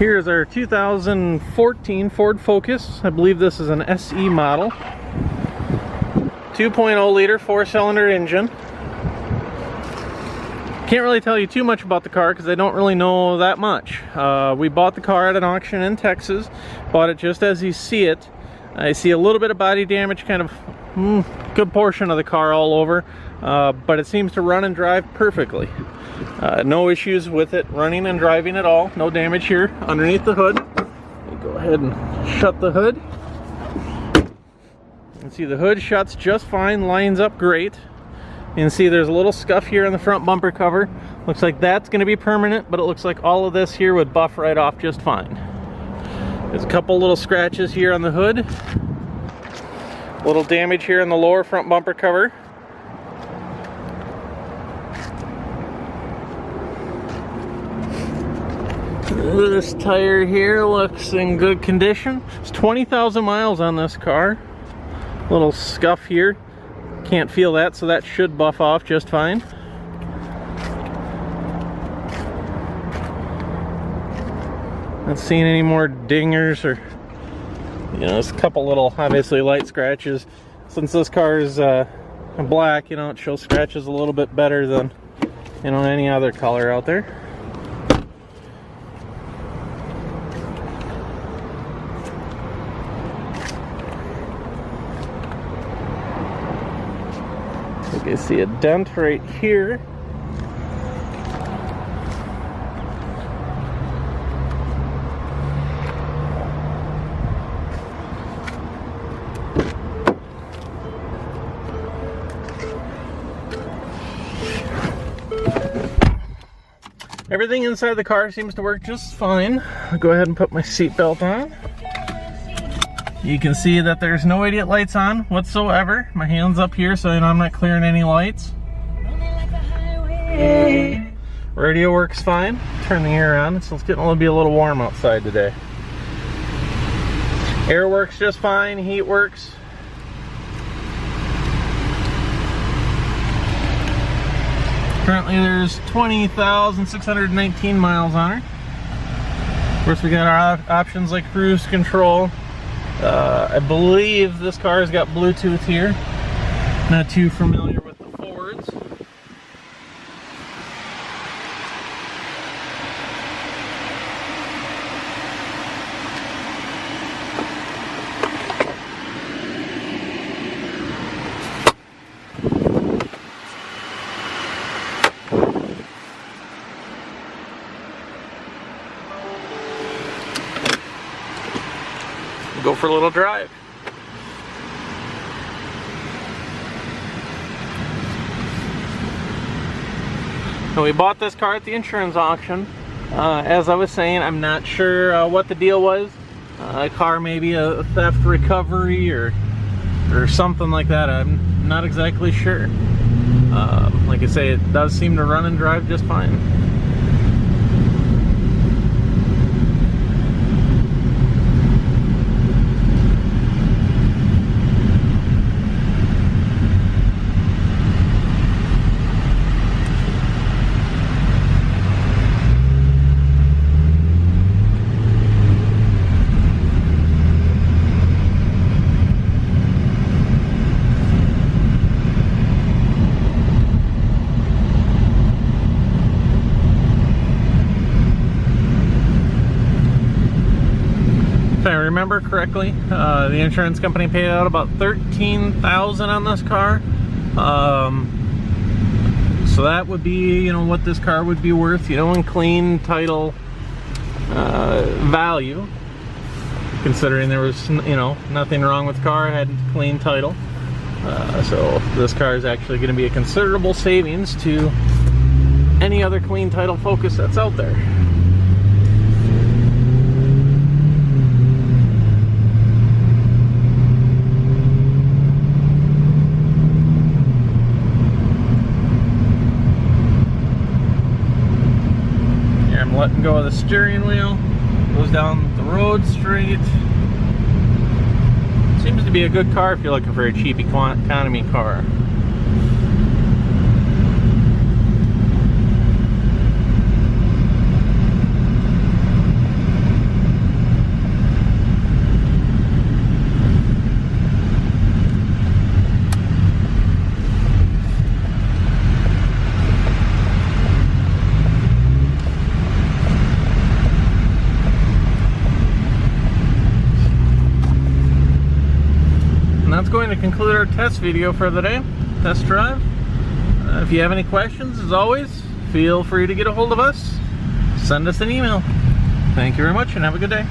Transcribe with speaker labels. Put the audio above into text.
Speaker 1: Here's our 2014 Ford Focus. I believe this is an SE model. 2.0 liter 4-cylinder engine. Can't really tell you too much about the car because I don't really know that much. We bought the car at an auction in Texas. Bought it just as you see it. I see a little bit of body damage, kind of good portion of the car all over, but it seems to run and drive perfectly. No issues with it running and driving at all. No damage here underneath the hood. Let me go ahead and shut the hood. You can see the hood shuts just fine, lines up great. You can see there's a little scuff here on the front bumper cover. Looks like that's going to be permanent, but it looks like all of this here would buff right off just fine. There's a couple little scratches here on the hood. A little damage here in the lower front bumper cover. This tire here looks in good condition. It's 20,000 miles on this car. Little scuff here. Can't feel that, so that should buff off just fine. Not seeing any more dingers or, you know, there's a couple little, obviously, light scratches. Since this car is black, you know, it shows scratches a little bit better than, you know, any other color out there. You can see a dent right here. Everything inside the car seems to work just fine. I'll go ahead and put my seatbelt on. You can see that there's no idiot lights on whatsoever. My hand's up here so you know I'm not clearing any lights. Radio works fine. Turn the air on. It's getting to be a little warm outside today. Air works just fine. Heat works. Currently there's 20,619 miles on her. Of course we got our options like cruise control. I believe this car has got Bluetooth here. Not too familiar with the Fords. Go for a little drive. So we bought this car at the insurance auction. As I was saying, I'm not sure what the deal was. A car maybe a theft recovery or something like that. I'm not exactly sure. Like I say, it does seem to run and drive just fine. If I remember correctly, the insurance company paid out about $13,000 on this car. So that would be, you know, what this car would be worth, you know, in clean title value. Considering there was, you know, nothing wrong with the car, it had clean title. So this car is actually going to be a considerable savings to any other clean title Focus that's out there. Letting go of the steering wheel, goes down the road straight. Seems to be a good car if you're looking for a cheap economy car. that's going to conclude our test video for the day. Test drive. If you have any questions, as always, feel free to get a hold of us. Send us an email. Thank you very much and have a good day.